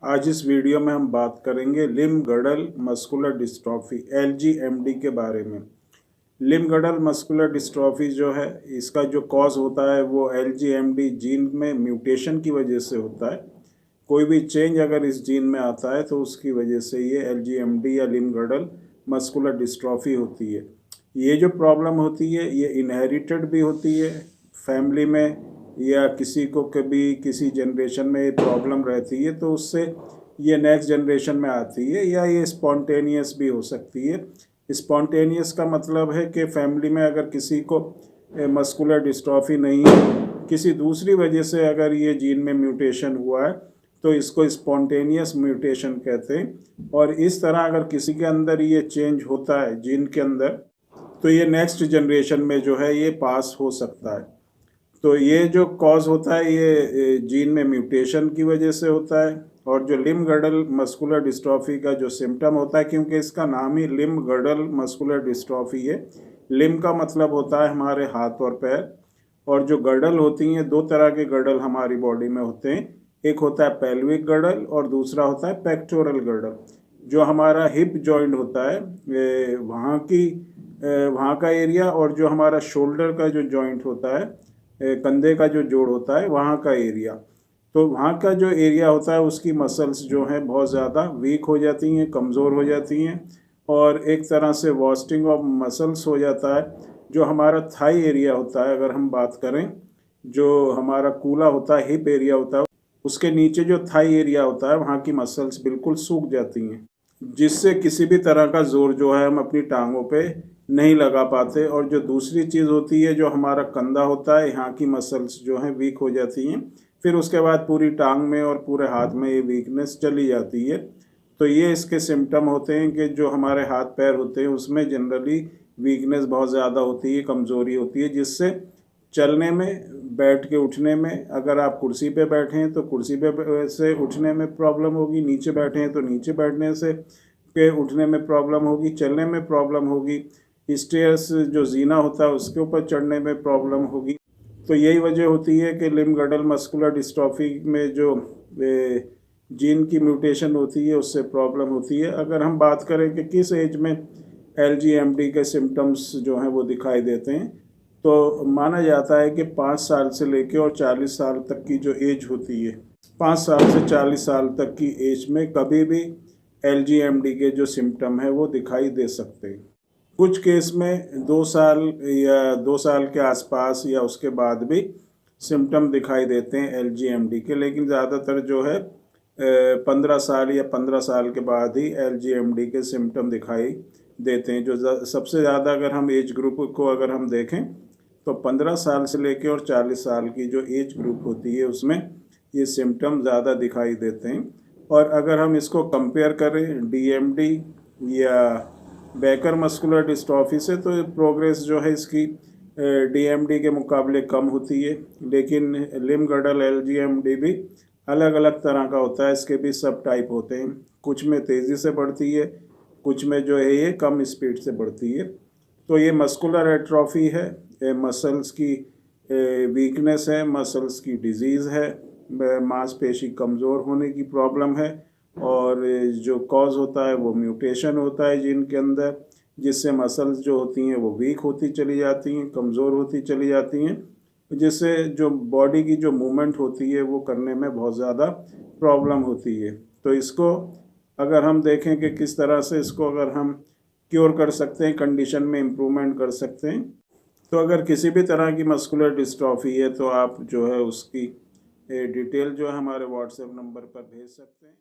आज इस वीडियो में हम बात करेंगे लिम्ब गडल मस्कुलर डिस्ट्रॉफी LGMD के बारे में। लिम्ब गडल मस्कुलर डिस्ट्रॉफी जो है, इसका जो कॉज होता है वो LGMD जीन में म्यूटेशन की वजह से होता है। कोई भी चेंज अगर इस जीन में आता है तो उसकी वजह से ये LGMD या लिम्ब गडल मस्कुलर डिस्ट्रॉफी होती है। ये जो प्रॉब्लम होती है ये इनहेरिटेड भी होती है फैमिली में, या किसी को कभी किसी जनरेशन में ये प्रॉब्लम रहती है तो उससे ये नेक्स्ट जनरेशन में आती है, या ये स्पॉन्टेनियस भी हो सकती है। स्पॉन्टेनियस का मतलब है कि फैमिली में अगर किसी को मस्कुलर डिस्ट्रॉफी नहीं है, किसी दूसरी वजह से अगर ये जीन में म्यूटेशन हुआ है तो इसको स्पॉन्टेनियस म्यूटेशन कहते हैं। और इस तरह अगर किसी के अंदर ये चेंज होता है जीन के अंदर तो ये नेक्स्ट जनरेशन में जो है ये पास हो सकता है। तो ये जो कॉज होता है ये जीन में म्यूटेशन की वजह से होता है। और जो लिम्ब गडल मस्कुलर डिस्ट्रॉफी का जो सिम्टम होता है, क्योंकि इसका नाम ही लिम्ब गडल मस्कुलर डिस्ट्रॉफी है, लिम्ब का मतलब होता है हमारे हाथ और पैर, और जो गडल होती हैं, दो तरह के गडल हमारी बॉडी में होते हैं। एक होता है पेल्विक गडल और दूसरा होता है पेक्टोरल गडल। जो हमारा हिप जॉइंट होता है वहाँ का एरिया, और जो हमारा शोल्डर का जो जॉइंट होता है, कंधे का जो जोड़ होता है, वहाँ का एरिया, तो वहाँ का जो एरिया होता है उसकी मसल्स जो हैं बहुत ज़्यादा वीक हो जाती हैं, कमज़ोर हो जाती हैं, और एक तरह से वॉस्टिंग ऑफ मसल्स हो जाता है। जो हमारा थाई एरिया होता है, अगर हम बात करें, जो हमारा कूला होता है, हिप एरिया होता है, उसके नीचे जो थाई एरिया होता है वहाँ की मसल्स बिल्कुल सूख जाती हैं, जिससे किसी भी तरह का जोर जो है हम अपनी टांगों पे नहीं लगा पाते। और जो दूसरी चीज़ होती है, जो हमारा कंधा होता है, यहाँ की मसल्स जो हैं वीक हो जाती हैं, फिर उसके बाद पूरी टांग में और पूरे हाथ में ये वीकनेस चली जाती है। तो ये इसके सिम्टम होते हैं कि जो हमारे हाथ पैर होते हैं उसमें जनरली वीकनेस बहुत ज़्यादा होती है, कमज़ोरी होती है, जिससे चलने में, बैठ के उठने में, अगर आप कुर्सी पे बैठे हैं तो कुर्सी पे से उठने में प्रॉब्लम होगी, नीचे बैठे हैं तो नीचे बैठने से पे उठने में प्रॉब्लम होगी, चलने में प्रॉब्लम होगी, स्टेयर्स जो जीना होता है उसके ऊपर चढ़ने में प्रॉब्लम होगी। तो यही वजह होती है कि लिम्ब गडल मस्कुलर डिस्ट्रॉफी में जो जीन की म्यूटेशन होती है उससे प्रॉब्लम होती है। अगर हम बात करें कि किस एज में LGMD के सिम्टम्स जो हैं वो दिखाई देते हैं, तो माना जाता है कि 5 साल से लेकर और 40 साल तक की जो एज होती है, 5 साल से 40 साल तक की एज में कभी भी LGMD के जो सिम्टम है वो दिखाई दे सकते हैं। कुछ केस में 2 साल या 2 साल के आसपास या उसके बाद भी सिम्टम दिखाई देते हैं LGMD के, लेकिन ज़्यादातर जो है 15 साल या 15 साल के बाद ही LGMD के सिम्टम दिखाई देते हैं। जो सबसे ज़्यादा अगर हम एज ग्रुप को अगर हम देखें तो 15 साल से लेकर और 40 साल की जो एज ग्रुप होती है उसमें ये सिम्टम ज़्यादा दिखाई देते हैं। और अगर हम इसको कंपेयर करें DMD या बेकर मस्कुलर डिस्ट्रॉफी से, तो प्रोग्रेस जो है इसकी DMD के मुकाबले कम होती है। लेकिन लिम्ब गडल LGMD भी अलग अलग तरह का होता है, इसके भी सब टाइप होते हैं। कुछ में तेज़ी से बढ़ती है, कुछ में जो है ये कम स्पीड से बढ़ती है। तो ये मस्कुलर एट्रॉफी है, मसल्स की वीकनेस है, मसल्स की डिजीज़ है, मांसपेशी कमज़ोर होने की प्रॉब्लम है। और जो कॉज होता है वो म्यूटेशन होता है जीन के अंदर, जिससे मसल्स जो होती हैं वो वीक होती चली जाती हैं, कमज़ोर होती चली जाती हैं, जिससे जो बॉडी की जो मूवमेंट होती है वो करने में बहुत ज़्यादा प्रॉब्लम होती है। तो इसको अगर हम देखें कि किस तरह से इसको अगर हम क्योर कर सकते हैं, कंडीशन में इम्प्रूवमेंट कर सकते हैं, तो अगर किसी भी तरह की मस्कुलर डिस्ट्रॉफी है तो आप जो है उसकी डिटेल जो है हमारे WhatsApp नंबर पर भेज सकते हैं।